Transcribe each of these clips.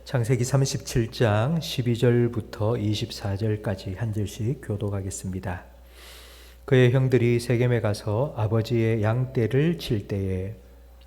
창세기 37장 12절부터 24절까지 한 절씩 교독하겠습니다. 그의 형들이 세겜에 가서 아버지의 양떼를 칠 때에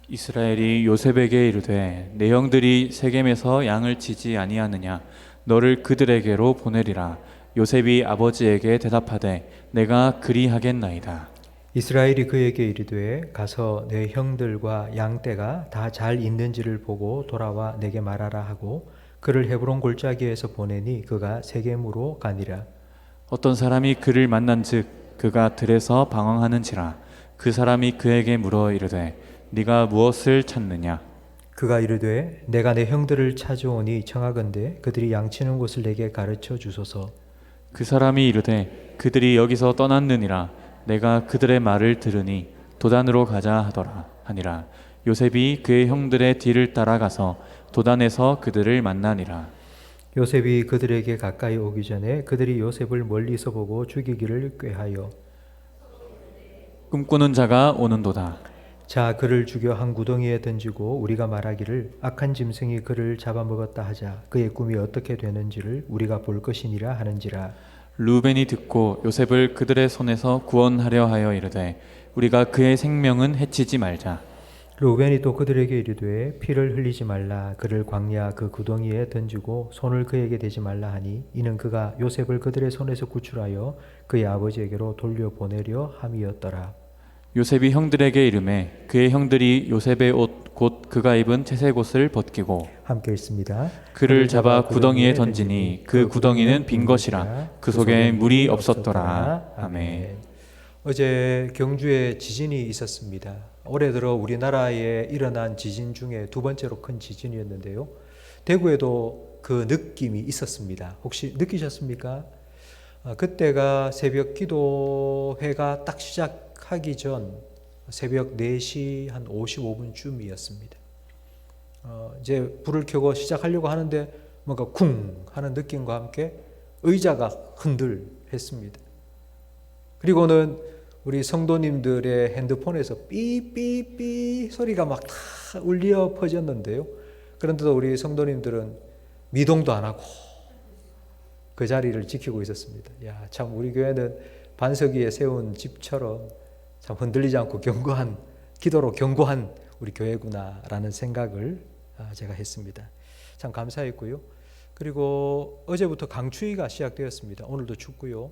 이스라엘이 요셉에게 이르되 내 형들이 세겜에서 양을 치지 아니하느냐 너를 그들에게로 보내리라. 요셉이 아버지에게 대답하되 내가 그리하겠나이다. 이스라엘이 그에게 이르되 가서 내 형들과 양떼가 다 잘 있는지를 보고 돌아와 내게 말하라 하고 그를 헤브론 골짜기에서 보내니 그가 세겜으로 가니라. 어떤 사람이 그를 만난즉 그가 들에서 방황하는지라. 그 사람이 그에게 물어 이르되 네가 무엇을 찾느냐. 그가 이르되 내가 내 형들을 찾아오니 청하건대 그들이 양치는 곳을 내게 가르쳐 주소서. 그 사람이 이르되 그들이 여기서 떠났느니라. 내가 그들의 말을 들으니 도단으로 가자 하더라 하니라. 요셉이 그의 형들의 뒤를 따라가서 도단에서 그들을 만나니라. 요셉이 그들에게 가까이 오기 전에 그들이 요셉을 멀리서 보고 죽이기를 꾀하여 꿈꾸는 자가 오는도다. 자 그를 죽여 한 구덩이에 던지고 우리가 말하기를 악한 짐승이 그를 잡아먹었다 하자. 그의 꿈이 어떻게 되는지를 우리가 볼 것이니라 하는지라. 루벤이 듣고 요셉을 그들의 손에서 구원하려 하여 이르되 우리가 그의 생명은 해치지 말자. 루벤이 또 그들에게 이르되 피를 흘리지 말라. 그를 광야 그 구덩이에 던지고 손을 그에게 대지 말라 하니 이는 그가 요셉을 그들의 손에서 구출하여 그의 아버지에게로 돌려보내려 함이었더라. 요셉이 형들에게 이르매 그의 형들이 요셉의 옷 곧 그가 입은 채색 옷을 벗기고 함께 읽습니다. 그를 잡아 구덩이에 던지니 그 구덩이는 빈 것이라. 그 속에 물이 없었더라. 아멘. 어제 경주에 지진이 있었습니다. 올해 들어 우리나라에 일어난 지진 중에 두 번째로 큰 지진이었는데요. 대구에도 그 느낌이 있었습니다. 혹시 느끼셨습니까? 그때가 새벽 기도회가 딱 시작하기 전 새벽 4시 한 55분쯤이었습니다. 이제 불을 켜고 시작하려고 하는데 뭔가 쿵 하는 느낌과 함께 의자가 흔들했습니다. 그리고는 우리 성도님들의 핸드폰에서 삐삐삐 소리가 막 다 울려 퍼졌는데요. 그런데도 우리 성도님들은 미동도 안 하고 그 자리를 지키고 있었습니다. 야, 참 우리 교회는 반석 위에 세운 집처럼 참 흔들리지 않고 견고한 기도로 견고한 우리 교회구나라는 생각을 제가 했습니다. 참 감사했고요. 그리고 어제부터 강추위가 시작되었습니다. 오늘도 춥고요.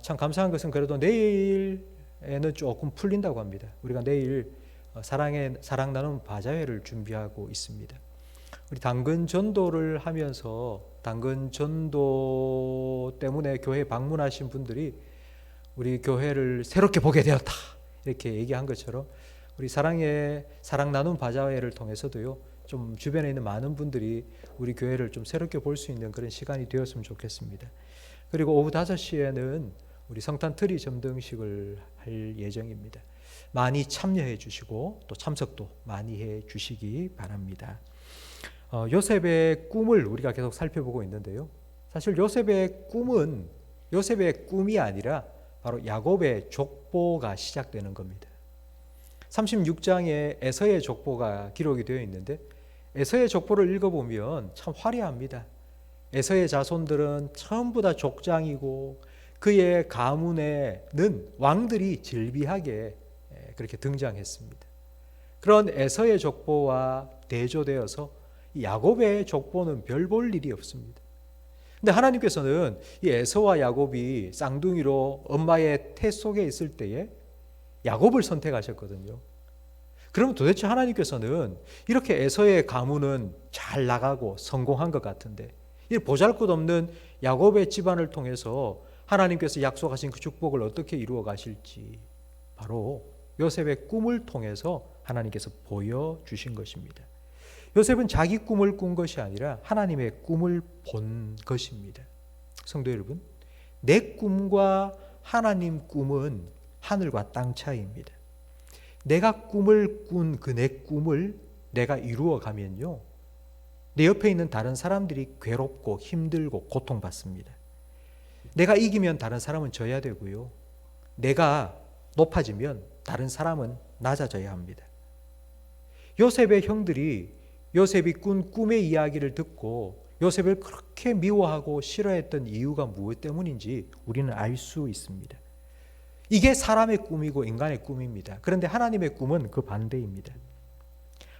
참 감사한 것은 그래도 내일에는 조금 풀린다고 합니다. 우리가 내일 사랑 나눔 바자회를 준비하고 있습니다. 우리 당근 전도를 하면서 당근 전도 때문에 교회 방문하신 분들이 우리 교회를 새롭게 보게 되었다 이렇게 얘기한 것처럼 우리 사랑 나눔 바자회를 통해서도요 좀 주변에 있는 많은 분들이 우리 교회를 좀 새롭게 볼 수 있는 그런 시간이 되었으면 좋겠습니다. 그리고 오후 5시에는 우리 성탄 트리 점등식을 할 예정입니다. 많이 참여해 주시고 또 참석도 많이 해 주시기 바랍니다. 요셉의 꿈을 우리가 계속 살펴보고 있는데요. 사실 요셉의 꿈이 아니라 바로 야곱의 족보가 시작되는 겁니다. 36장에 에서의 족보가 기록이 되어 있는데 에서의 족보를 읽어보면 참 화려합니다. 에서의 자손들은 전부 다 족장이고 그의 가문에는 왕들이 질비하게 그렇게 등장했습니다. 그런 에서의 족보와 대조되어서 야곱의 족보는 별 볼 일이 없습니다. 근데 하나님께서는 이 에서와 야곱이 쌍둥이로 엄마의 태 속에 있을 때에 야곱을 선택하셨거든요. 그러면 도대체 하나님께서는 이렇게 에서의 가문은 잘 나가고 성공한 것 같은데 이 보잘것없는 야곱의 집안을 통해서 하나님께서 약속하신 그 축복을 어떻게 이루어 가실지 바로 요셉의 꿈을 통해서 하나님께서 보여주신 것입니다. 요셉은 자기 꿈을 꾼 것이 아니라 하나님의 꿈을 본 것입니다. 성도 여러분, 내 꿈과 하나님 꿈은 하늘과 땅 차이입니다. 내가 꿈을 꾼 그 내 꿈을 내가 이루어 가면요, 내 옆에 있는 다른 사람들이 괴롭고 힘들고 고통받습니다. 내가 이기면 다른 사람은 져야 되고요, 내가 높아지면 다른 사람은 낮아져야 합니다. 요셉의 형들이 요셉이 꾼 꿈의 이야기를 듣고 요셉을 그렇게 미워하고 싫어했던 이유가 무엇 때문인지 우리는 알 수 있습니다. 이게 사람의 꿈이고 인간의 꿈입니다. 그런데 하나님의 꿈은 그 반대입니다.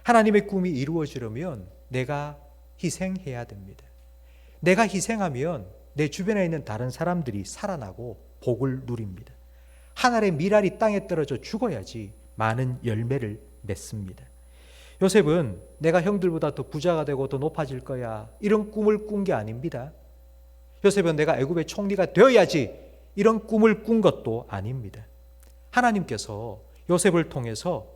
하나님의 꿈이 이루어지려면 내가 희생해야 됩니다. 내가 희생하면 내 주변에 있는 다른 사람들이 살아나고 복을 누립니다. 한 알의 밀알이 땅에 떨어져 죽어야지 많은 열매를 맺습니다. 요셉은 내가 형들보다 더 부자가 되고 더 높아질 거야, 이런 꿈을 꾼 게 아닙니다. 요셉은 내가 애굽의 총리가 되어야지, 이런 꿈을 꾼 것도 아닙니다. 하나님께서 요셉을 통해서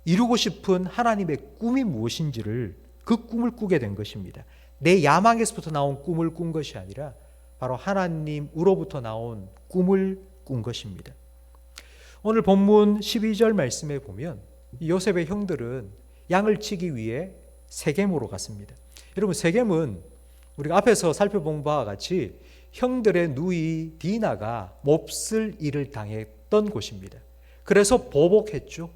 이루고 싶은 하나님의 꿈이 무엇인지를, 그 꿈을 꾸게 된 것입니다. 내 야망에서부터 나온 꿈을 꾼 것이 아니라 바로 하나님으로부터 나온 꿈을 꾼 것입니다. 오늘 본문 12절 말씀에 보면 요셉의 형들은 양을 치기 위해 세겜으로 갔습니다. 여러분, 세겜은 우리가 앞에서 살펴본 바와 같이 형들의 누이 디나가 몹쓸 일을 당했던 곳입니다. 그래서 보복했죠.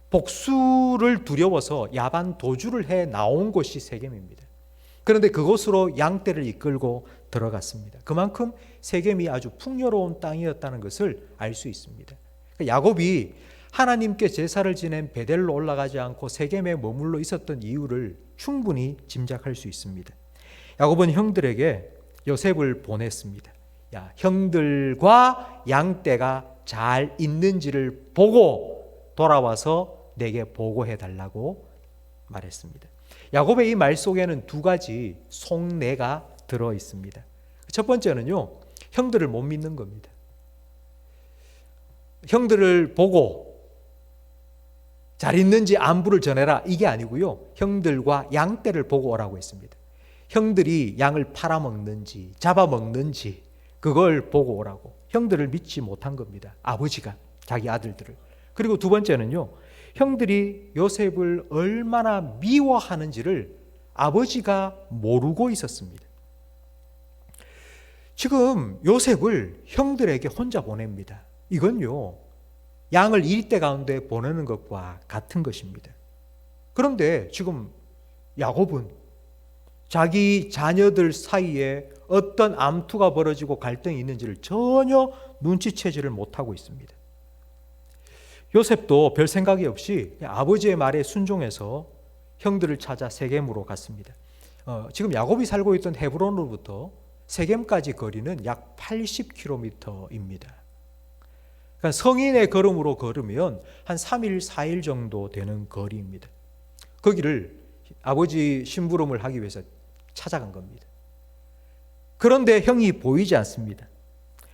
복수를 두려워서 야반 도주를 해 나온 곳이 세겜입니다. 그런데 그곳으로 양떼를 이끌고 들어갔습니다. 그만큼 세겜이 아주 풍요로운 땅이었다는 것을 알 수 있습니다. 야곱이 하나님께 제사를 지낸 베델로 올라가지 않고 세겜에 머물러 있었던 이유를 충분히 짐작할 수 있습니다. 야곱은 형들에게 요셉을 보냈습니다. 야, 형들과 양떼가 잘 있는지를 보고 돌아와서 내게 보고해 달라고 말했습니다. 야곱의 이 말 속에는 두 가지 속내가 들어 있습니다. 첫 번째는요, 형들을 못 믿는 겁니다. 형들을 보고 잘 있는지 안부를 전해라, 이게 아니고요, 형들과 양떼를 보고 오라고 했습니다. 형들이 양을 팔아먹는지 잡아먹는지 그걸 보고 오라고. 형들을 믿지 못한 겁니다. 아버지가 자기 아들들을. 그리고 두 번째는요, 형들이 요셉을 얼마나 미워하는지를 아버지가 모르고 있었습니다. 지금 요셉을 형들에게 혼자 보냅니다. 이건요, 양을 일대 가운데 보내는 것과 같은 것입니다. 그런데 지금 야곱은 자기 자녀들 사이에 어떤 암투가 벌어지고 갈등이 있는지를 전혀 눈치채지를 못하고 있습니다. 요셉도 별 생각이 없이 아버지의 말에 순종해서 형들을 찾아 세겜으로 갔습니다. 지금 야곱이 살고 있던 헤브론으로부터 세겜까지 거리는 약 80km입니다. 그러니까 성인의 걸음으로 걸으면 한 3일, 4일 정도 되는 거리입니다. 거기를 아버지 심부름을 하기 위해서 찾아간 겁니다. 그런데 형이 보이지 않습니다.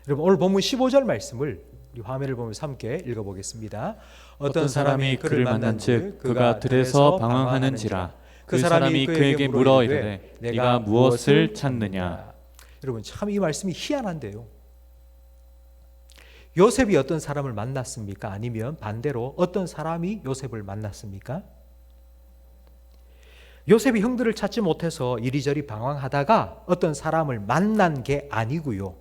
여러분, 오늘 본문 15절 말씀을 우리 화면을 보면서 함께 읽어보겠습니다. 어떤 사람이 그를 만난 즉 그가 들에서 방황하는지라 그 사람이 그에게 물어 이르되 네가 무엇을 찾느냐. 여러분, 참 이 말씀이 희한한데요. 요셉이 어떤 사람을 만났습니까? 아니면 반대로 어떤 사람이 요셉을 만났습니까? 요셉이 형들을 찾지 못해서 이리저리 방황하다가 어떤 사람을 만난 게 아니고요,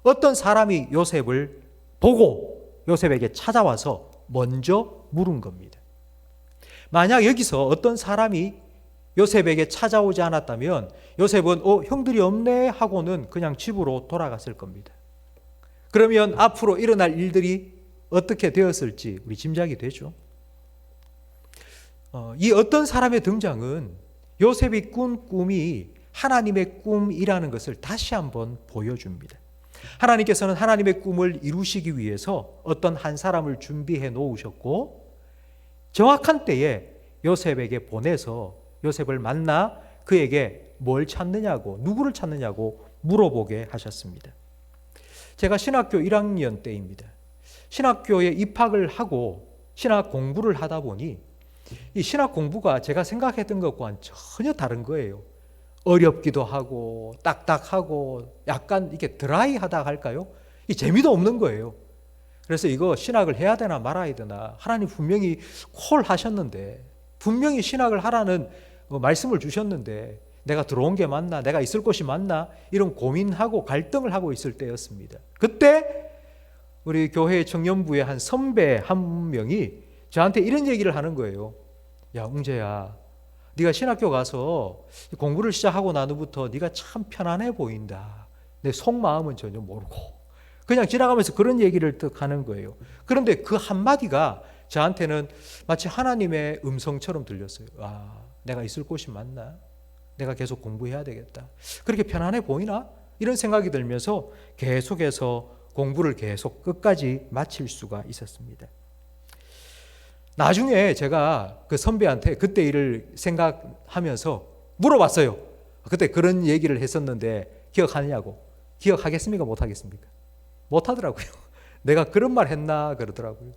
어떤 사람이 요셉을 보고 요셉에게 찾아와서 먼저 물은 겁니다. 만약 여기서 어떤 사람이 요셉에게 찾아오지 않았다면 요셉은 형들이 없네 하고는 그냥 집으로 돌아갔을 겁니다. 그러면 앞으로 일어날 일들이 어떻게 되었을지 우리 짐작이 되죠. 이 어떤 사람의 등장은 요셉이 꾼 꿈이 하나님의 꿈이라는 것을 다시 한번 보여줍니다. 하나님께서는 하나님의 꿈을 이루시기 위해서 어떤 한 사람을 준비해 놓으셨고 정확한 때에 요셉에게 보내서 요셉을 만나 그에게 뭘 찾느냐고, 누구를 찾느냐고 물어보게 하셨습니다. 제가 신학교 1학년 때입니다. 신학교에 입학을 하고 신학 공부를 하다 보니 이 신학 공부가 제가 생각했던 것과는 전혀 다른 거예요. 어렵기도 하고 딱딱하고 약간 이렇게 드라이하다 할까요? 이 재미도 없는 거예요. 그래서 이거 신학을 해야 되나 말아야 되나, 하나님 분명히 콜 하셨는데, 분명히 신학을 하라는 말씀을 주셨는데 내가 들어온 게 맞나, 내가 있을 곳이 맞나, 이런 고민하고 갈등을 하고 있을 때였습니다. 그때 우리 교회 청년부의 한 선배 한 명이 저한테 이런 얘기를 하는 거예요. 야, 웅재야, 네가 신학교 가서 공부를 시작하고 난 후부터 네가 참 편안해 보인다. 내 속마음은 전혀 모르고 그냥 지나가면서 그런 얘기를 딱 하는 거예요. 그런데 그 한마디가 저한테는 마치 하나님의 음성처럼 들렸어요. 아, 내가 있을 곳이 맞나? 내가 계속 공부해야 되겠다. 그렇게 편안해 보이나? 이런 생각이 들면서 계속해서 공부를 계속 끝까지 마칠 수가 있었습니다. 나중에 제가 그 선배한테 그때 일을 생각하면서 물어봤어요. 그때 그런 얘기를 했었는데 기억하느냐고. 기억하겠습니까? 못하겠습니까? 못하더라고요. 내가 그런 말 했나 그러더라고요.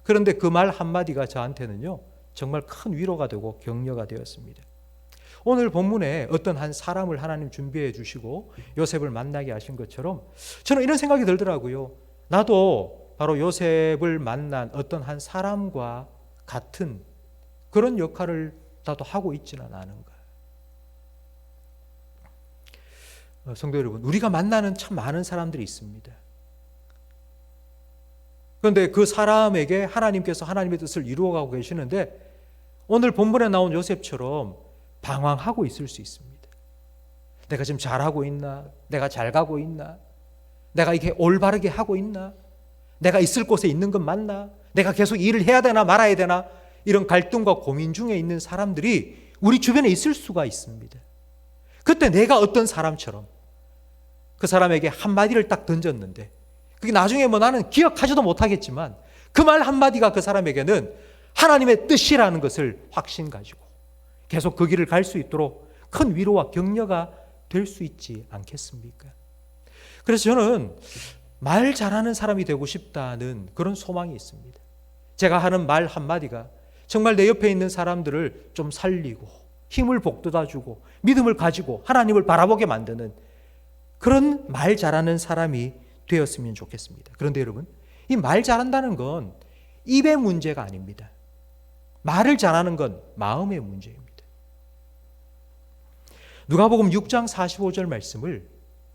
그런데 그 말 한마디가 저한테는요 정말 큰 위로가 되고 격려가 되었습니다. 오늘 본문에 어떤 한 사람을 하나님 준비해 주시고 요셉을 만나게 하신 것처럼 저는 이런 생각이 들더라고요. 나도 바로 요셉을 만난 어떤 한 사람과 같은 그런 역할을 나도 하고 있지는 않은가. 성도 여러분, 우리가 만나는 참 많은 사람들이 있습니다. 그런데 그 사람에게 하나님께서 하나님의 뜻을 이루어가고 계시는데 오늘 본문에 나온 요셉처럼 방황하고 있을 수 있습니다. 내가 지금 잘하고 있나? 내가 잘 가고 있나? 내가 이게 올바르게 하고 있나? 내가 있을 곳에 있는 건 맞나? 내가 계속 일을 해야 되나 말아야 되나? 이런 갈등과 고민 중에 있는 사람들이 우리 주변에 있을 수가 있습니다. 그때 내가 어떤 사람처럼 그 사람에게 한마디를 딱 던졌는데 그게 나중에 뭐 나는 기억하지도 못하겠지만 그 말 한마디가 그 사람에게는 하나님의 뜻이라는 것을 확신 가지고 계속 그 길을 갈 수 있도록 큰 위로와 격려가 될 수 있지 않겠습니까? 그래서 저는 말 잘하는 사람이 되고 싶다는 그런 소망이 있습니다. 제가 하는 말 한마디가 정말 내 옆에 있는 사람들을 좀 살리고 힘을 북돋아주고 믿음을 가지고 하나님을 바라보게 만드는 그런 말 잘하는 사람이 되었으면 좋겠습니다. 그런데 여러분, 이 말 잘한다는 건 입의 문제가 아닙니다. 말을 잘하는 건 마음의 문제입니다. 누가복음 6장 45절 말씀을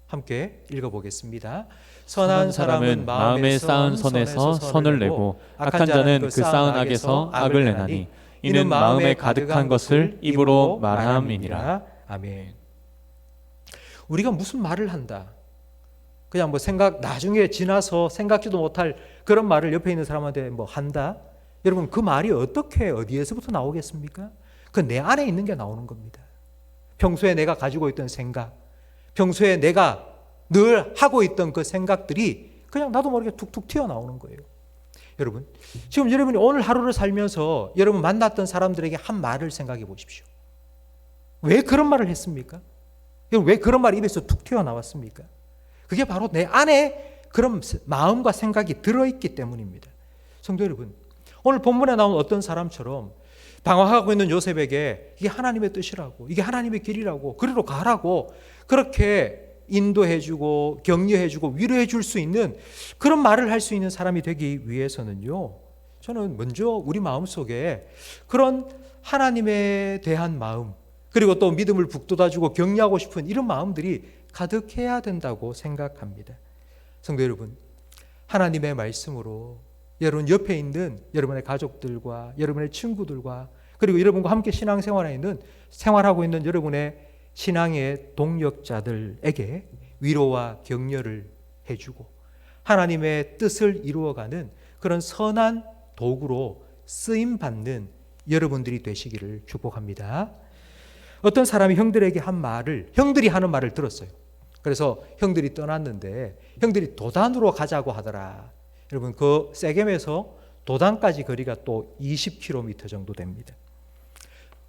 함께 읽어보겠습니다. 선한 사람은 마음에 쌓은 선에서 선을 내고 악한 자는 그 쌓은 악에서 악을 내나니 이는 마음에 가득한 것을 입으로 말함이니라. 아멘. 우리가 무슨 말을 한다. 그냥 뭐 나중에 지나서 생각지도 못할 그런 말을 옆에 있는 사람한테 뭐 한다. 여러분 그 말이 어떻게 어디에서부터 나오겠습니까? 그 내 안에 있는 게 나오는 겁니다. 평소에 내가 가지고 있던 생각, 평소에 내가 늘 하고 있던 그 생각들이 그냥 나도 모르게 툭툭 튀어나오는 거예요. 여러분, 지금 여러분이 오늘 하루를 살면서 여러분 만났던 사람들에게 한 말을 생각해 보십시오. 왜 그런 말을 했습니까? 왜 그런 말이 입에서 툭 튀어나왔습니까? 그게 바로 내 안에 그런 마음과 생각이 들어있기 때문입니다. 성도 여러분, 오늘 본문에 나온 어떤 사람처럼 방황하고 있는 요셉에게 이게 하나님의 뜻이라고, 이게 하나님의 길이라고, 그리로 가라고 그렇게 인도해주고 격려해주고 위로해줄 수 있는 그런 말을 할 수 있는 사람이 되기 위해서는요, 저는 먼저 우리 마음속에 그런 하나님에 대한 마음, 그리고 또 믿음을 북돋아주고 격려하고 싶은 이런 마음들이 가득해야 된다고 생각합니다. 성도 여러분, 하나님의 말씀으로 여러분 옆에 있는 여러분의 가족들과 여러분의 친구들과 그리고 여러분과 함께 생활하고 있는 여러분의 신앙의 동력자들에게 위로와 격려를 해주고 하나님의 뜻을 이루어가는 그런 선한 도구로 쓰임받는 여러분들이 되시기를 축복합니다. 어떤 사람이 형들이 하는 말을 들었어요. 그래서 형들이 떠났는데 형들이 도단으로 가자고 하더라. 여러분 그 세겜에서 도단까지 거리가 또 20km 정도 됩니다.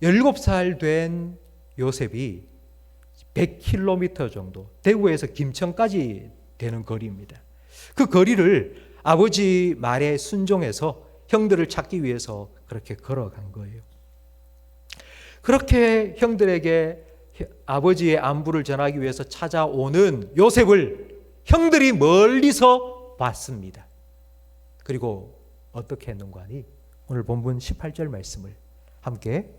17살 된 요셉이 100km 정도, 대구에서 김천까지 되는 거리입니다. 그 거리를 아버지 말에 순종해서 형들을 찾기 위해서 그렇게 걸어간 거예요. 그렇게 형들에게 아버지의 안부를 전하기 위해서 찾아오는 요셉을 형들이 멀리서 봤습니다. 그리고 어떻게 했는가 하니 오늘 본문 18절 말씀을 함께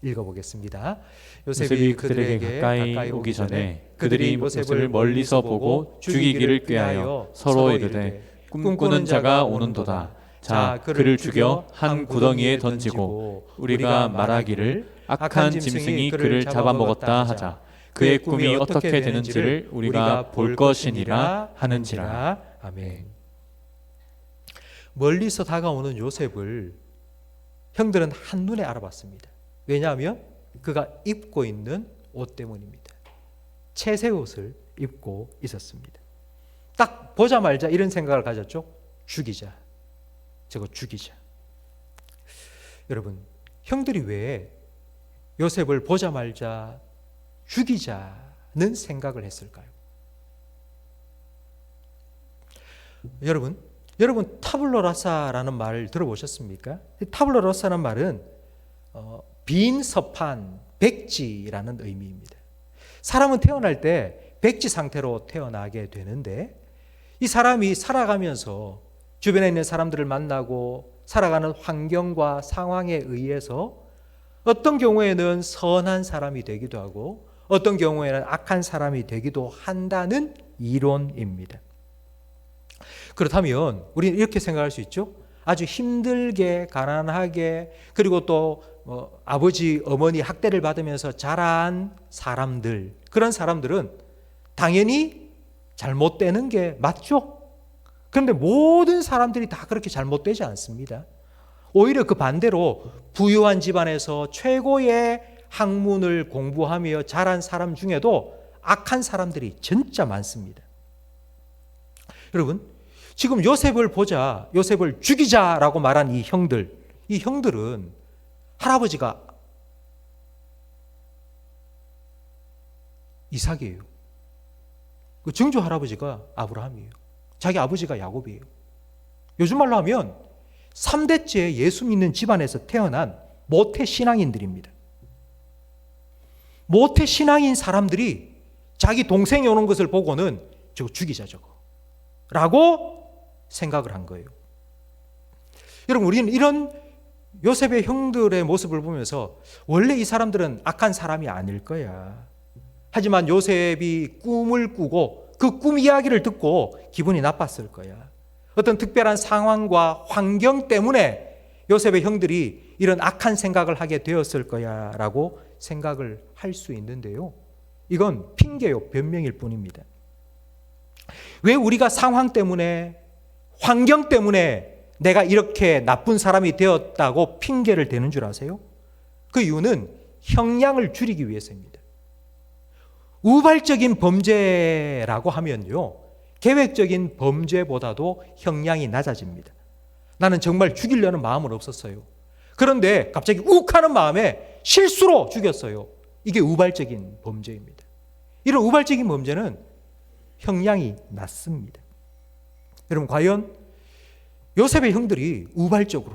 읽어보겠습니다. 요셉이 그들에게 가까이 오기 전에 그들이 요셉을 멀리서 보고 죽이기를 꾀하여 서로 이르되 꿈꾸는 자가 오는도다. 자 그를 죽여 한 구덩이에 던지고 우리가 말하기를 악한 짐승이 그를 잡아먹었다 하자. 그의 꿈이 어떻게 되는지를 우리가 볼 것이니라 하는지라. 아멘. 멀리서 다가오는 요셉을 형들은 한눈에 알아봤습니다. 왜냐하면 그가 입고 있는 옷 때문입니다. 채색 옷을 입고 있었습니다. 딱 보자마자 이런 생각을 가졌죠. 죽이자. 저거 죽이자. 여러분, 형들이 왜 요셉을 보자마자 죽이자는 생각을 했을까요? 여러분 타블로라사라는 말을 들어보셨습니까? 타블로라사라는 말은 빈 서판, 백지라는 의미입니다. 사람은 태어날 때 백지 상태로 태어나게 되는데 이 사람이 살아가면서 주변에 있는 사람들을 만나고 살아가는 환경과 상황에 의해서 어떤 경우에는 선한 사람이 되기도 하고 어떤 경우에는 악한 사람이 되기도 한다는 이론입니다. 그렇다면 우리는 이렇게 생각할 수 있죠. 아주 힘들게 가난하게 그리고 또 아버지 어머니 학대를 받으면서 자란 사람들, 그런 사람들은 당연히 잘못되는 게 맞죠. 그런데 모든 사람들이 다 그렇게 잘못되지 않습니다. 오히려 그 반대로 부유한 집안에서 최고의 학문을 공부하며 자란 사람 중에도 악한 사람들이 진짜 많습니다. 여러분, 지금 요셉을 보자, 요셉을 죽이자라고 말한 이 형들은 할아버지가 이삭이에요. 그 증조 할아버지가 아브라함이에요. 자기 아버지가 야곱이에요. 요즘 말로 하면 3대째 예수 믿는 집안에서 태어난 모태 신앙인들입니다. 모태 신앙인 사람들이 자기 동생이 오는 것을 보고는 저거 죽이자 저거 라고 생각을 한 거예요. 여러분, 우리는 이런 요셉의 형들의 모습을 보면서 원래 이 사람들은 악한 사람이 아닐 거야. 하지만 요셉이 꿈을 꾸고 그 꿈 이야기를 듣고 기분이 나빴을 거야. 어떤 특별한 상황과 환경 때문에 요셉의 형들이 이런 악한 생각을 하게 되었을 거야 라고 생각을 할 수 있는데요. 이건 핑계요, 변명일 뿐입니다. 왜 우리가 상황 때문에, 환경 때문에 내가 이렇게 나쁜 사람이 되었다고 핑계를 대는 줄 아세요? 그 이유는 형량을 줄이기 위해서입니다. 우발적인 범죄라고 하면요, 계획적인 범죄보다도 형량이 낮아집니다. 나는 정말 죽이려는 마음은 없었어요. 그런데 갑자기 욱하는 마음에 실수로 죽였어요. 이게 우발적인 범죄입니다. 이런 우발적인 범죄는 형량이 낮습니다. 여러분, 과연 요셉의 형들이 우발적으로,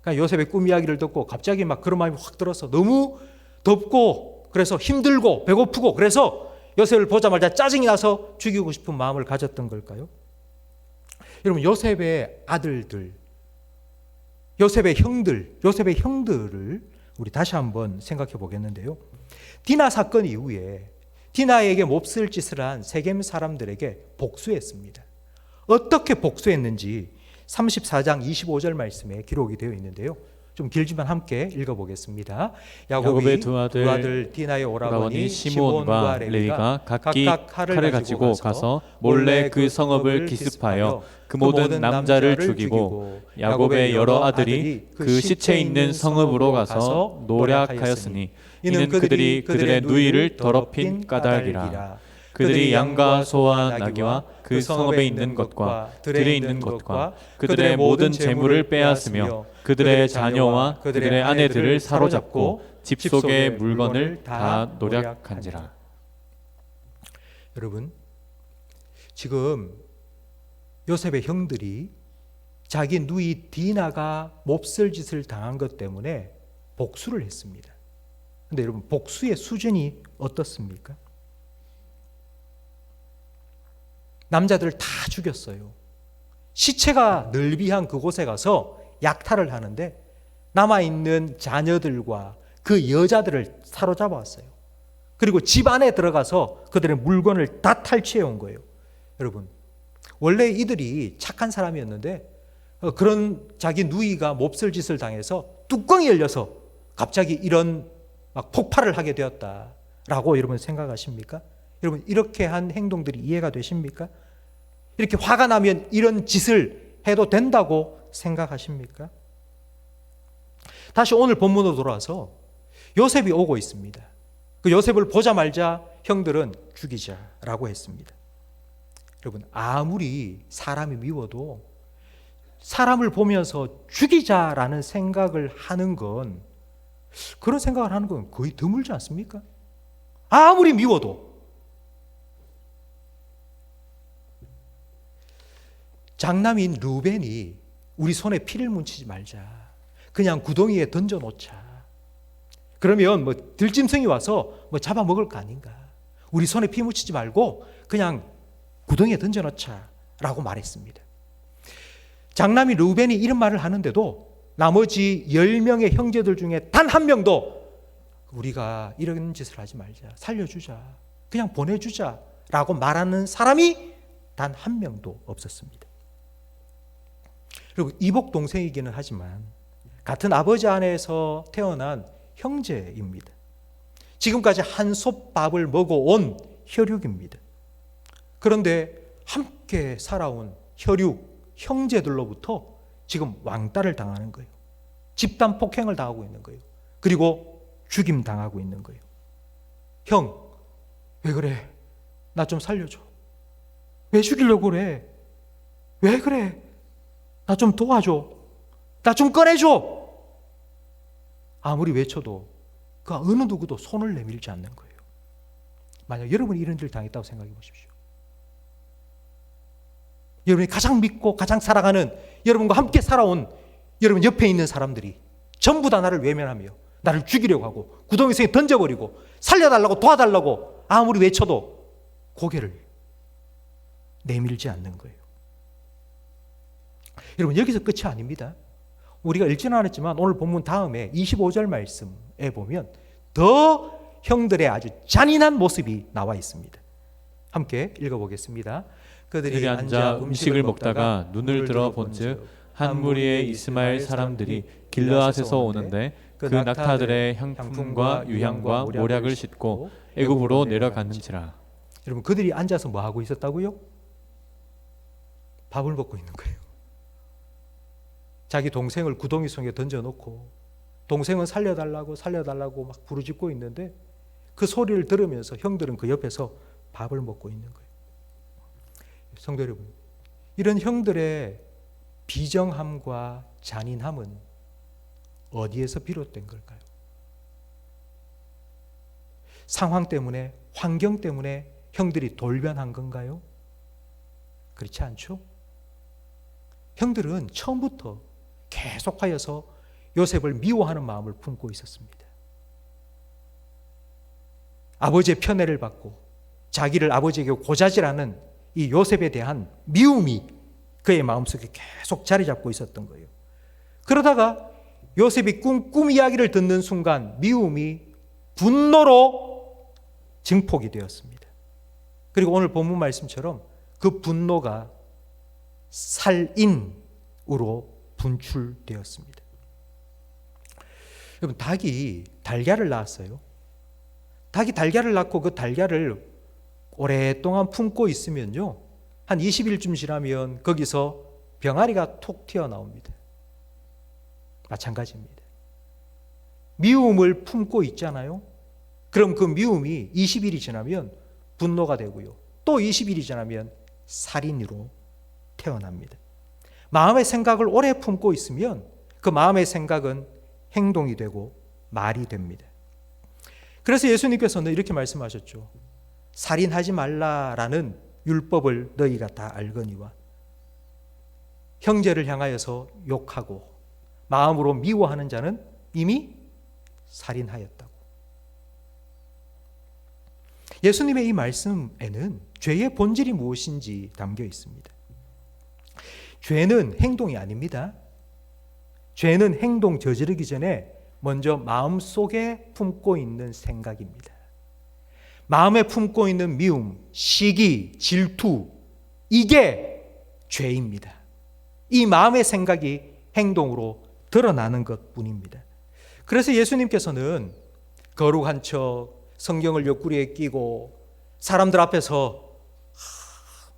그러니까 요셉의 꿈 이야기를 듣고 갑자기 막 그런 마음이 확 들어서 너무 덥고 그래서 힘들고 배고프고 그래서 요셉을 보자마자 짜증이 나서 죽이고 싶은 마음을 가졌던 걸까요? 여러분, 요셉의 아들들, 요셉의 형들을 우리 다시 한번 생각해 보겠는데요. 디나 사건 이후에 디나에게 몹쓸 짓을 한 세겜 사람들에게 복수했습니다. 어떻게 복수했는지 34장 25절 말씀에 기록이 되어 있는데요. 좀 길지만 함께 읽어보겠습니다. 야곱의 두 아들 디나의 오라버니 시몬과 레위가 각기 칼을 가지고 가서 몰래 그 성읍을 기습하여 그 모든 남자를 죽이고 야곱의 여러 아들이 그 시체 있는 성읍으로 가서 노략하였으니 이는 그들이 그들의 누이를 더럽힌 까닭이라. 그들이 양과 소와 나귀와 그 성읍에 있는 것과 들에 있는 것과 그들의 모든 재물을 빼앗으며 그들의 자녀와 그들의 아내들을 사로잡고 집 속의 물건을 다 노략한지라. 여러분, 지금 요셉의 형들이 자기 누이 디나가 몹쓸 짓을 당한 것 때문에 복수를 했습니다. 그런데 여러분, 복수의 수준이 어떻습니까? 남자들을 다 죽였어요. 시체가 늘비한 그곳에 가서 약탈을 하는데 남아있는 자녀들과 그 여자들을 사로잡았어요. 그리고 집 안에 들어가서 그들의 물건을 다 탈취해 온 거예요. 여러분, 원래 이들이 착한 사람이었는데 그런 자기 누이가 몹쓸 짓을 당해서 뚜껑이 열려서 갑자기 이런 막 폭발을 하게 되었다라고 여러분 생각하십니까? 여러분 이렇게 한 행동들이 이해가 되십니까? 이렇게 화가 나면 이런 짓을 해도 된다고 생각하십니까? 다시 오늘 본문으로 돌아와서 요셉이 오고 있습니다. 그 요셉을 보자마자 형들은 죽이자라고 했습니다. 여러분 아무리 사람이 미워도 사람을 보면서 죽이자라는 생각을 하는 건 그런 생각을 하는 건 거의 드물지 않습니까? 아무리 미워도. 장남인 르우벤이 우리 손에 피를 묻히지 말자. 그냥 구덩이에 던져놓자. 그러면 뭐 들짐승이 와서 뭐 잡아먹을 거 아닌가. 우리 손에 피 묻히지 말고 그냥 구덩이에 던져놓자라고 말했습니다. 장남이 르우벤이 이런 말을 하는데도 나머지 10명의 형제들 중에 단 한 명도 우리가 이런 짓을 하지 말자, 살려주자, 그냥 보내주자라고 말하는 사람이 단 한 명도 없었습니다. 그리고 이복 동생이기는 하지만 같은 아버지 안에서 태어난 형제입니다. 지금까지 한솥밥을 먹어온 혈육입니다. 그런데 함께 살아온 혈육, 형제들로부터 지금 왕따를 당하는 거예요. 집단 폭행을 당하고 있는 거예요. 그리고 죽임 당하고 있는 거예요. 형, 왜 그래? 나 좀 살려줘. 왜 죽이려고 그래? 왜 그래? 나 좀 도와줘. 나 좀 꺼내줘. 아무리 외쳐도 그 어느 누구도 손을 내밀지 않는 거예요. 만약 여러분이 이런 일을 당했다고 생각해 보십시오. 여러분이 가장 믿고 가장 사랑하는 여러분과 함께 살아온 여러분 옆에 있는 사람들이 전부 다 나를 외면하며 나를 죽이려고 하고 구덩이 속에 던져버리고 살려달라고 도와달라고 아무리 외쳐도 고개를 내밀지 않는 거예요. 여러분 여기서 끝이 아닙니다. 우리가 읽지는 않았지만 오늘 본문 다음에 25절 말씀에 보면 더 형들의 아주 잔인한 모습이 나와 있습니다. 함께 읽어보겠습니다. 그들이 앉아 음식을 먹다가 눈을 들어 본즉 한 무리의 이스마엘 사람들이 길르앗에서 오는데 그 낙타들의 향품과 유향과 모략을 싣고 애굽으로 내려갔는지라. 여러분 그들이 앉아서 뭐 하고 있었다고요? 밥을 먹고 있는 거예요. 자기 동생을 구덩이 속에 던져놓고 동생은 살려달라고 막 부르짖고 있는데 그 소리를 들으면서 형들은 그 옆에서 밥을 먹고 있는 거예요. 성도 여러분, 이런 형들의 비정함과 잔인함은 어디에서 비롯된 걸까요? 상황 때문에, 환경 때문에 형들이 돌변한 건가요? 그렇지 않죠? 형들은 처음부터 계속하여서 요셉을 미워하는 마음을 품고 있었습니다. 아버지의 편애를 받고 자기를 아버지에게 고자질하는 이 요셉에 대한 미움이 그의 마음속에 계속 자리 잡고 있었던 거예요. 그러다가 요셉이 꿈 이야기를 듣는 순간 미움이 분노로 증폭이 되었습니다. 그리고 오늘 본문 말씀처럼 그 분노가 살인으로 분출되었습니다. 여러분 닭이 달걀을 낳았어요. 닭이 달걀을 낳고 그 달걀을 오랫동안 품고 있으면요, 한 20일쯤 지나면 거기서 병아리가 톡 튀어나옵니다. 마찬가지입니다. 미움을 품고 있잖아요. 그럼 그 미움이 20일이 지나면 분노가 되고요, 또 20일이 지나면 살인으로 태어납니다. 마음의 생각을 오래 품고 있으면 그 마음의 생각은 행동이 되고 말이 됩니다. 그래서 예수님께서는 이렇게 말씀하셨죠. 살인하지 말라라는 율법을 너희가 다 알거니와 형제를 향하여서 욕하고 마음으로 미워하는 자는 이미 살인하였다고. 예수님의 이 말씀에는 죄의 본질이 무엇인지 담겨 있습니다. 죄는 행동이 아닙니다. 죄는 행동 저지르기 전에 먼저 마음속에 품고 있는 생각입니다. 마음에 품고 있는 미움, 시기, 질투, 이게 죄입니다. 이 마음의 생각이 행동으로 드러나는 것뿐입니다. 그래서 예수님께서는 거룩한 척 성경을 옆구리에 끼고 사람들 앞에서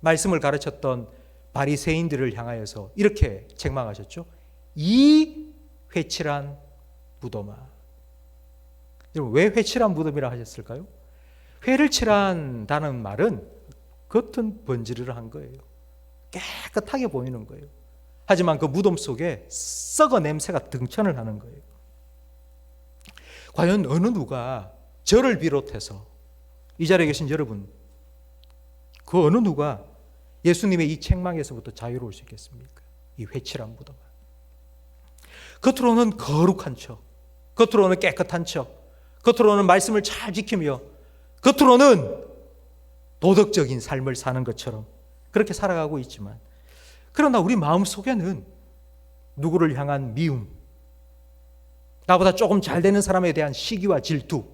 말씀을 가르쳤던 바리새인들을 향하여서 이렇게 책망하셨죠. 이 회칠한 무덤아. 여러분, 왜 회칠한 무덤이라 하셨을까요? 회를 칠한다는 말은 겉은 번지르르한 거예요. 깨끗하게 보이는 거예요. 하지만 그 무덤 속에 썩어 냄새가 등천을 하는 거예요. 과연 어느 누가 저를 비롯해서 이 자리에 계신 여러분, 그 어느 누가 예수님의 이 책망에서부터 자유로울 수 있겠습니까? 이 회칠한 무덤. 겉으로는 거룩한 척, 겉으로는 깨끗한 척, 겉으로는 말씀을 잘 지키며 겉으로는 도덕적인 삶을 사는 것처럼 그렇게 살아가고 있지만, 그러나 우리 마음 속에는 누구를 향한 미움, 나보다 조금 잘 되는 사람에 대한 시기와 질투,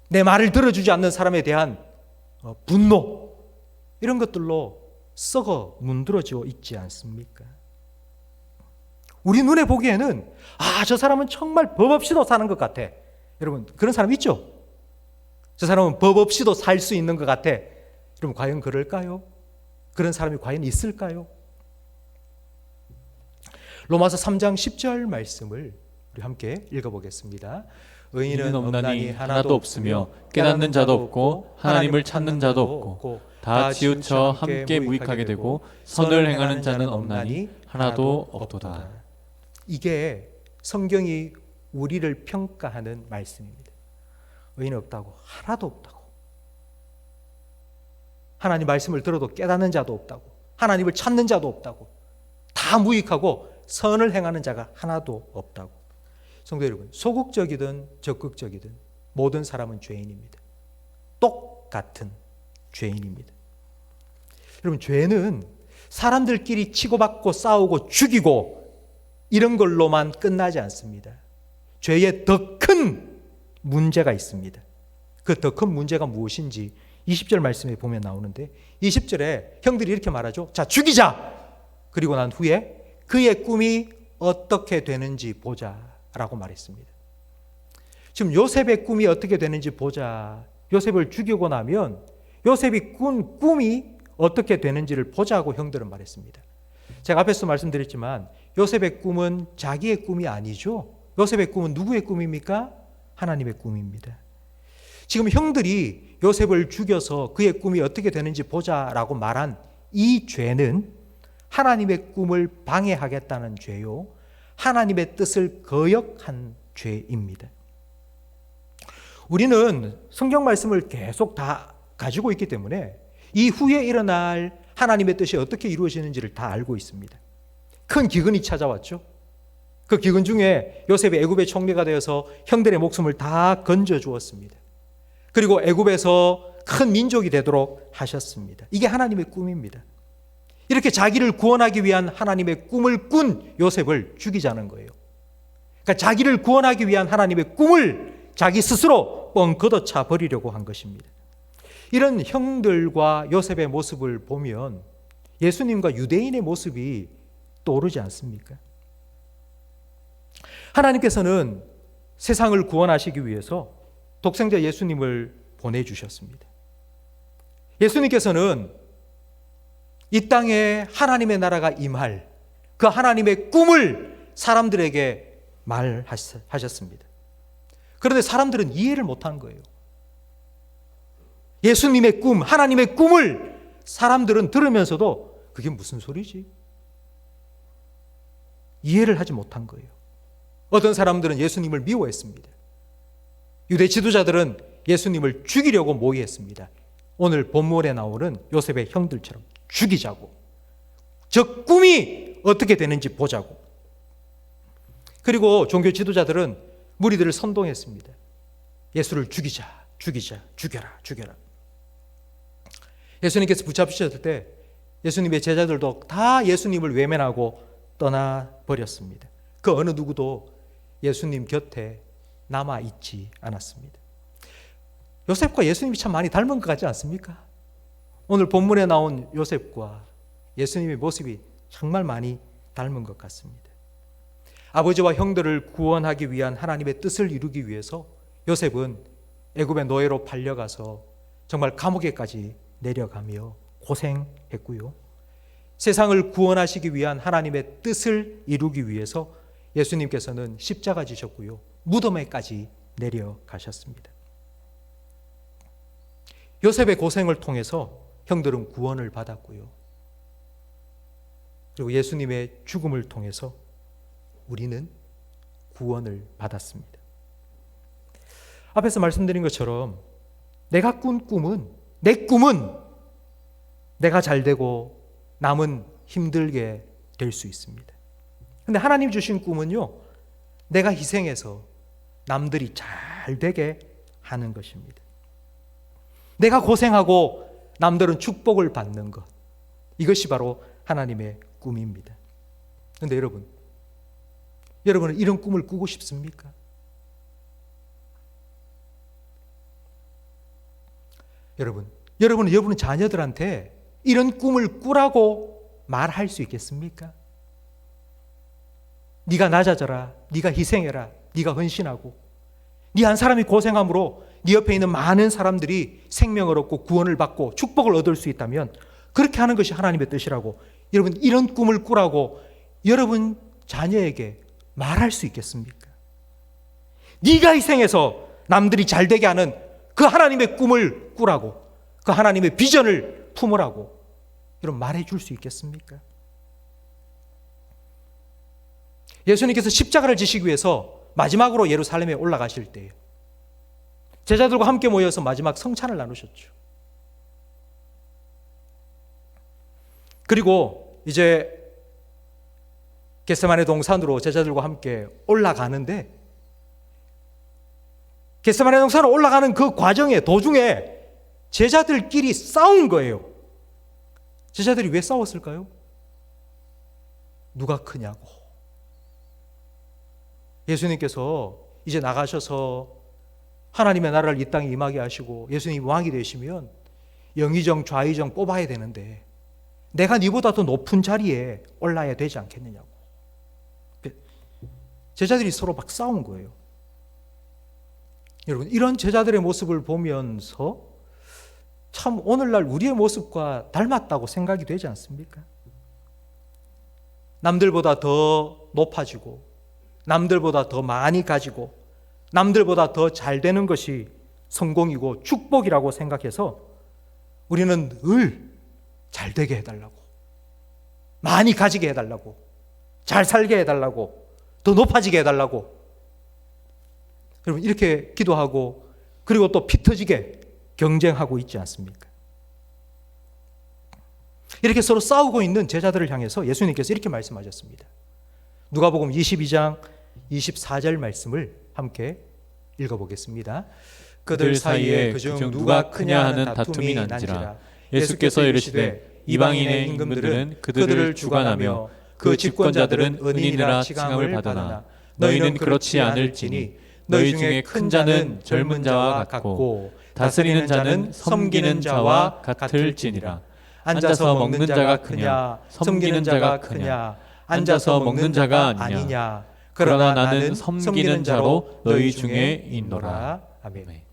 내 말을 들어주지 않는 사람에 대한 분노, 이런 것들로 썩어 문드러져 있지 않습니까? 우리 눈에 보기에는 저 사람은 정말 법 없이도 사는 것 같아. 여러분, 그런 사람 있죠? 저 사람은 법 없이도 살 수 있는 것 같아. 여러분, 과연 그럴까요? 그런 사람이 과연 있을까요? 로마서 3장 10절 말씀을 우리 함께 읽어보겠습니다. 의인은 없나니 하나도 없으며 깨닫는 자도 없고 하나님을 찾는 자도 없고 다 치우쳐 함께 무익하게 되고 선을 행하는 자는 없나니 하나도 없도다. 이게 성경이 우리를 평가하는 말씀입니다. 의인 없다고, 하나도 없다고. 하나님 말씀을 들어도 깨닫는 자도 없다고, 하나님을 찾는 자도 없다고, 다 무익하고 선을 행하는 자가 하나도 없다고. 성도 여러분, 소극적이든 적극적이든 모든 사람은 죄인입니다. 똑같은 죄인입니다. 여러분, 죄는 사람들끼리 치고받고 싸우고 죽이고 이런 걸로만 끝나지 않습니다. 죄에 더 큰 문제가 있습니다. 그 더 큰 문제가 무엇인지 20절 말씀에 보면 나오는데, 20절에 형들이 이렇게 말하죠. 자, 죽이자! 그리고 난 후에 그의 꿈이 어떻게 되는지 보자 라고 말했습니다. 지금 요셉의 꿈이 어떻게 되는지 보자. 요셉을 죽이고 나면 요셉이 꾼 꿈이 어떻게 되는지를 보자고 형들은 말했습니다. 제가 앞에서 말씀드렸지만 요셉의 꿈은 자기의 꿈이 아니죠. 요셉의 꿈은 누구의 꿈입니까? 하나님의 꿈입니다. 지금 형들이 요셉을 죽여서 그의 꿈이 어떻게 되는지 보자라고 말한 이 죄는 하나님의 꿈을 방해하겠다는 죄요, 하나님의 뜻을 거역한 죄입니다. 우리는 성경 말씀을 계속 다 가지고 있기 때문에 이 후에 일어날 하나님의 뜻이 어떻게 이루어지는지를 다 알고 있습니다. 큰 기근이 찾아왔죠. 그 기근 중에 요셉이 애굽의 총리가 되어서 형들의 목숨을 다 건져 주었습니다. 그리고 애굽에서 큰 민족이 되도록 하셨습니다. 이게 하나님의 꿈입니다. 이렇게 자기를 구원하기 위한 하나님의 꿈을 꾼 요셉을 죽이자는 거예요. 그러니까 자기를 구원하기 위한 하나님의 꿈을 자기 스스로 뻥 걷어차 버리려고 한 것입니다. 이런 형들과 요셉의 모습을 보면 예수님과 유대인의 모습이 떠오르지 않습니까? 하나님께서는 세상을 구원하시기 위해서 독생자 예수님을 보내주셨습니다. 예수님께서는 이 땅에 하나님의 나라가 임할 그 하나님의 꿈을 사람들에게 말하셨습니다. 그런데 사람들은 이해를 못한 거예요. 예수님의 꿈, 하나님의 꿈을 사람들은 들으면서도 그게 무슨 소리지? 이해를 하지 못한 거예요. 어떤 사람들은 예수님을 미워했습니다. 유대 지도자들은 예수님을 죽이려고 모의했습니다. 오늘 본문에 나오는 요셉의 형들처럼 죽이자고, 저 꿈이 어떻게 되는지 보자고. 그리고 종교 지도자들은 무리들을 선동했습니다. 예수를 죽이자, 죽이자, 죽여라, 죽여라. 예수님께서 붙잡히셨을 때 예수님의 제자들도 다 예수님을 외면하고 떠나버렸습니다. 그 어느 누구도 예수님 곁에 남아있지 않았습니다. 요셉과 예수님이 참 많이 닮은 것 같지 않습니까? 오늘 본문에 나온 요셉과 예수님의 모습이 정말 많이 닮은 것 같습니다. 아버지와 형들을 구원하기 위한 하나님의 뜻을 이루기 위해서 요셉은 애굽의 노예로 팔려가서 정말 감옥에까지 내려가며 고생했고요. 세상을 구원하시기 위한 하나님의 뜻을 이루기 위해서 예수님께서는 십자가 지셨고요. 무덤에까지 내려가셨습니다. 요셉의 고생을 통해서 형들은 구원을 받았고요. 그리고 예수님의 죽음을 통해서 우리는 구원을 받았습니다. 앞에서 말씀드린 것처럼 내가 꾼 꿈은, 내 꿈은 내가 잘 되고 남은 힘들게 될 수 있습니다. 근데 하나님 주신 꿈은요, 내가 희생해서 남들이 잘 되게 하는 것입니다. 내가 고생하고 남들은 축복을 받는 것, 이것이 바로 하나님의 꿈입니다. 그런데 여러분은 이런 꿈을 꾸고 싶습니까? 여러분은 자녀들한테 이런 꿈을 꾸라고 말할 수 있겠습니까? 네가 낮아져라, 네가 희생해라, 네가 헌신하고, 네 한 사람이 고생함으로 네 옆에 있는 많은 사람들이 생명을 얻고 구원을 받고 축복을 얻을 수 있다면 그렇게 하는 것이 하나님의 뜻이라고 여러분 이런 꿈을 꾸라고 여러분 자녀에게 말할 수 있겠습니까? 네가 희생해서 남들이 잘 되게 하는 그 하나님의 꿈을 꾸라고, 그 하나님의 비전을 품으라고 여러분 말해 줄 수 있겠습니까? 예수님께서 십자가를 지시기 위해서 마지막으로 예루살렘에 올라가실 때에 제자들과 함께 모여서 마지막 성찬을 나누셨죠. 그리고 이제 겟세마네 동산으로 제자들과 함께 올라가는데, 겟세마네 동산으로 올라가는 그 과정에 도중에 제자들끼리 싸운 거예요. 제자들이 왜 싸웠을까요? 누가 크냐고. 예수님께서 이제 나가셔서 하나님의 나라를 이 땅에 임하게 하시고 예수님이 왕이 되시면 영의정 좌의정 뽑아야 되는데 내가 네보다 더 높은 자리에 올라야 되지 않겠느냐고. 제자들이 서로 막 싸운 거예요. 여러분, 이런 제자들의 모습을 보면서 참 오늘날 우리의 모습과 닮았다고 생각이 되지 않습니까? 남들보다 더 높아지고 남들보다 더 많이 가지고 남들보다 더 잘 되는 것이 성공이고 축복이라고 생각해서 우리는 늘 잘 되게 해달라고, 많이 가지게 해달라고, 잘 살게 해달라고, 더 높아지게 해달라고 여러분 이렇게 기도하고 그리고 또 피 터지게 경쟁하고 있지 않습니까? 이렇게 서로 싸우고 있는 제자들을 향해서 예수님께서 이렇게 말씀하셨습니다. 누가복음 22장 24절 말씀을 함께 읽어보겠습니다. 그들 사이에 그중 누가 크냐 하는 다툼이 난지라. 예수께서 이르시되 이방인의 임금들은 그들을 주관하며 그 집권자들은 은인이라 칭함을 받으나 너희는 그렇지 않을지니 너희 중에 큰 자는 젊은 자와 같고 다스리는 자는 섬기는 자와 같을지니라. 앉아서 먹는 자가 크냐 섬기는 자가 크냐. 앉아서 먹는 자가 아니냐. 그러나 나는 섬기는 자로 너희 중에 있노라. 아멘.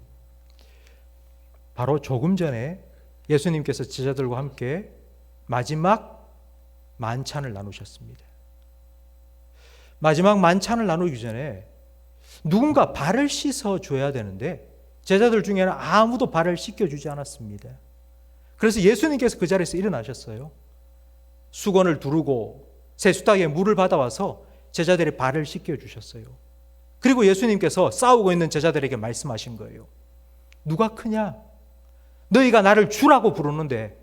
바로 조금 전에 예수님께서 제자들과 함께 마지막 만찬을 나누셨습니다. 마지막 만찬을 나누기 전에 누군가 발을 씻어줘야 되는데 제자들 중에는 아무도 발을 씻겨주지 않았습니다. 그래서 예수님께서 그 자리에서 일어나셨어요. 수건을 두르고 세수대에 물을 받아와서 제자들의 발을 씻겨주셨어요. 그리고 예수님께서 싸우고 있는 제자들에게 말씀하신 거예요. 누가 크냐? 너희가 나를 주라고 부르는데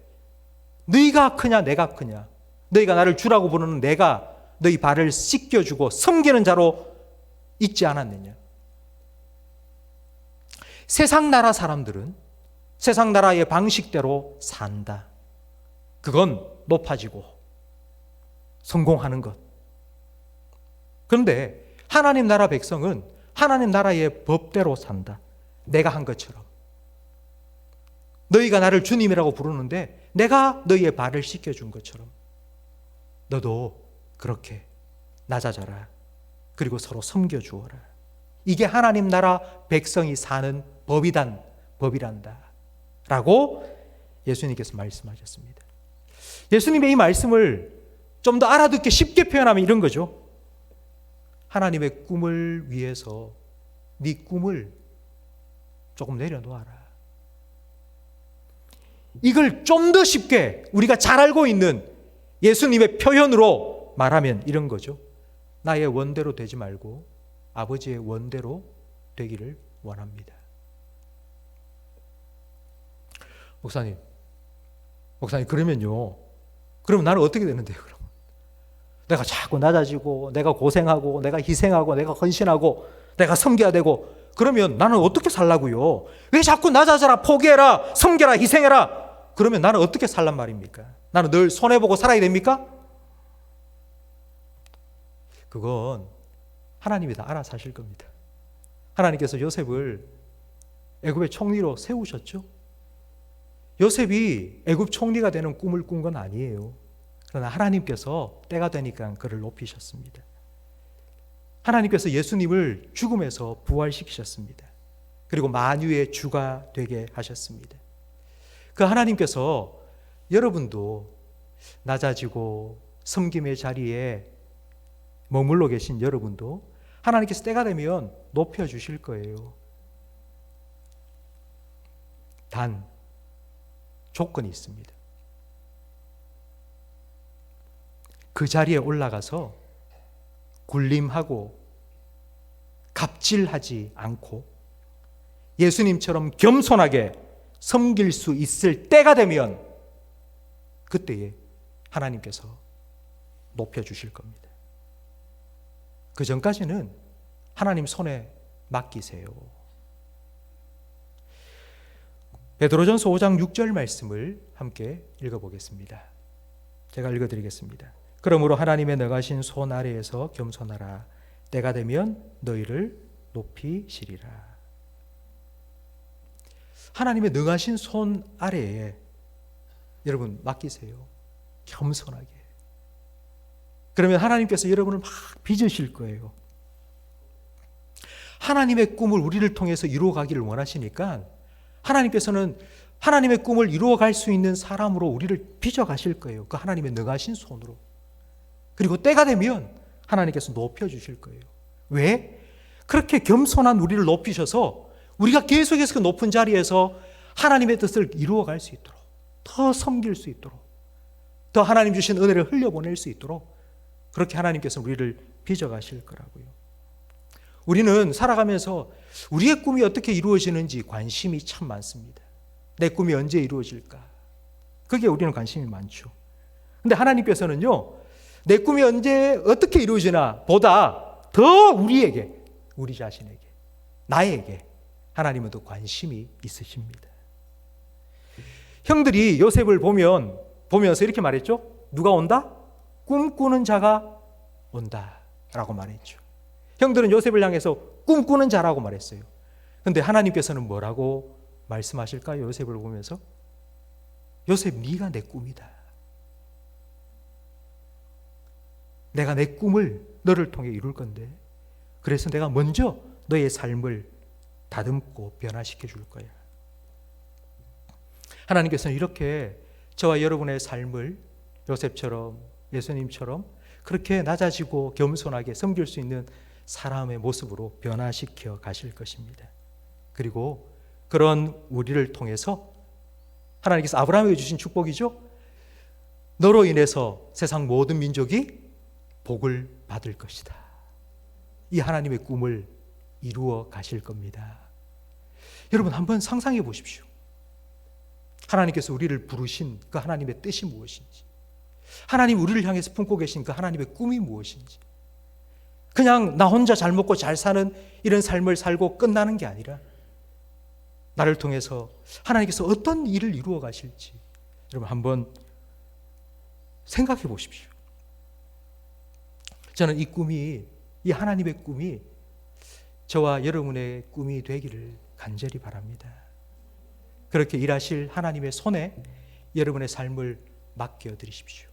너희가 크냐 내가 크냐? 너희가 나를 주라고 부르는 내가 너희 발을 씻겨주고 섬기는 자로 있지 않았느냐? 세상 나라 사람들은 세상 나라의 방식대로 산다. 그건 높아지고 성공하는 것. 그런데 하나님 나라 백성은 하나님 나라의 법대로 산다. 내가 한 것처럼. 너희가 나를 주님이라고 부르는데 내가 너희의 발을 씻겨준 것처럼. 너도 그렇게 낮아져라. 그리고 서로 섬겨주어라. 이게 하나님 나라 백성이 사는 법이란다. 라고 예수님께서 말씀하셨습니다. 예수님의 이 말씀을 좀 더 알아듣기 쉽게 표현하면 이런 거죠. 하나님의 꿈을 위해서 네 꿈을 조금 내려놓아라. 이걸 좀 더 쉽게 우리가 잘 알고 있는 예수님의 표현으로 말하면 이런 거죠. 나의 원대로 되지 말고 아버지의 원대로 되기를 원합니다. 목사님 그러면요. 그러면 나는 어떻게 되는데요? 그럼 내가 자꾸 낮아지고 내가 고생하고 내가 희생하고 내가 헌신하고 내가 섬겨야 되고 그러면 나는 어떻게 살라고요? 왜 자꾸 낮아져라, 포기해라, 섬겨라, 희생해라. 그러면 나는 어떻게 살란 말입니까? 나는 늘 손해보고 살아야 됩니까? 그건 하나님이 다 알아서 하실 겁니다. 하나님께서 요셉을 애굽의 총리로 세우셨죠. 요셉이 애굽 총리가 되는 꿈을 꾼 건 아니에요. 그러나 하나님께서 때가 되니까 그를 높이셨습니다. 하나님께서 예수님을 죽음에서 부활시키셨습니다. 그리고 만유의 주가 되게 하셨습니다. 그 하나님께서 여러분도 낮아지고 섬김의 자리에 머물러 계신 여러분도 하나님께서 때가 되면 높여주실 거예요. 단 조건이 있습니다. 그 자리에 올라가서 굴림하고 갑질하지 않고 예수님처럼 겸손하게 섬길 수 있을 때가 되면 그때에 하나님께서 높여주실 겁니다. 그 전까지는 하나님 손에 맡기세요. 베드로전서 5장 6절 말씀을 함께 읽어보겠습니다. 제가 읽어드리겠습니다. 그러므로 하나님의 능하신 손 아래에서 겸손하라. 때가 되면 너희를 높이시리라. 하나님의 능하신 손 아래에 여러분 맡기세요. 겸손하게. 그러면 하나님께서 여러분을 막 빚으실 거예요. 하나님의 꿈을 우리를 통해서 이루어가기를 원하시니까 하나님께서는 하나님의 꿈을 이루어갈 수 있는 사람으로 우리를 빚어가실 거예요. 그 하나님의 능하신 손으로. 그리고 때가 되면 하나님께서 높여주실 거예요. 왜? 그렇게 겸손한 우리를 높이셔서 우리가 계속해서 그 높은 자리에서 하나님의 뜻을 이루어갈 수 있도록, 더 섬길 수 있도록, 더 하나님 주신 은혜를 흘려보낼 수 있도록 그렇게 하나님께서 우리를 빚어가실 거라고요. 우리는 살아가면서 우리의 꿈이 어떻게 이루어지는지 관심이 참 많습니다. 내 꿈이 언제 이루어질까? 그게 우리는 관심이 많죠. 근데 하나님께서는요, 내 꿈이 언제 어떻게 이루어지나 보다 더 우리에게, 우리 자신에게, 나에게 하나님은 더 관심이 있으십니다. 형들이 요셉을 보면서 이렇게 말했죠. 누가 온다? 꿈꾸는 자가 온다 라고 말했죠. 형들은 요셉을 향해서 꿈꾸는 자라고 말했어요. 그런데 하나님께서는 뭐라고 말씀하실까요? 요셉을 보면서 요셉, 네가 내 꿈이다. 내가 내 꿈을 너를 통해 이룰 건데 그래서 내가 먼저 너의 삶을 다듬고 변화시켜 줄 거야. 하나님께서는 이렇게 저와 여러분의 삶을 요셉처럼, 예수님처럼 그렇게 낮아지고 겸손하게 섬길 수 있는 사람의 모습으로 변화시켜 가실 것입니다. 그리고 그런 우리를 통해서 하나님께서 아브라함에게 주신 축복이죠. 너로 인해서 세상 모든 민족이 복을 받을 것이다. 이 하나님의 꿈을 이루어 가실 겁니다. 여러분 한번 상상해 보십시오. 하나님께서 우리를 부르신 그 하나님의 뜻이 무엇인지, 하나님 우리를 향해서 품고 계신 그 하나님의 꿈이 무엇인지, 그냥 나 혼자 잘 먹고 잘 사는 이런 삶을 살고 끝나는 게 아니라 나를 통해서 하나님께서 어떤 일을 이루어 가실지 여러분 한번 생각해 보십시오. 저는 이 하나님의 꿈이 저와 여러분의 꿈이 되기를 간절히 바랍니다. 그렇게 일하실 하나님의 손에 여러분의 삶을 맡겨드리십시오.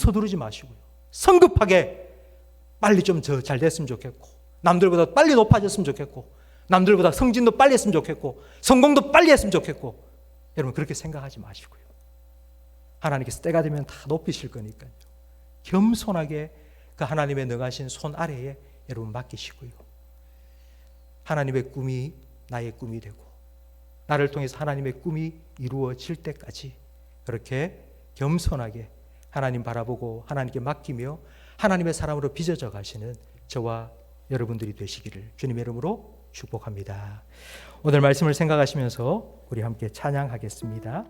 서두르지 마시고요. 성급하게 빨리 좀 잘 됐으면 좋겠고, 남들보다 빨리 높아졌으면 좋겠고, 남들보다 성진도 빨리 했으면 좋겠고, 성공도 빨리 했으면 좋겠고, 여러분 그렇게 생각하지 마시고요. 하나님께서 때가 되면 다 높이실 거니까요. 겸손하게 그 하나님의 능하신 손 아래에 여러분 맡기시고요. 하나님의 꿈이 나의 꿈이 되고, 나를 통해서 하나님의 꿈이 이루어질 때까지 그렇게 겸손하게 하나님 바라보고 하나님께 맡기며 하나님의 사람으로 빚어져 가시는 저와 여러분들이 되시기를 주님의 이름으로 축복합니다. 오늘 말씀을 생각하시면서 우리 함께 찬양하겠습니다.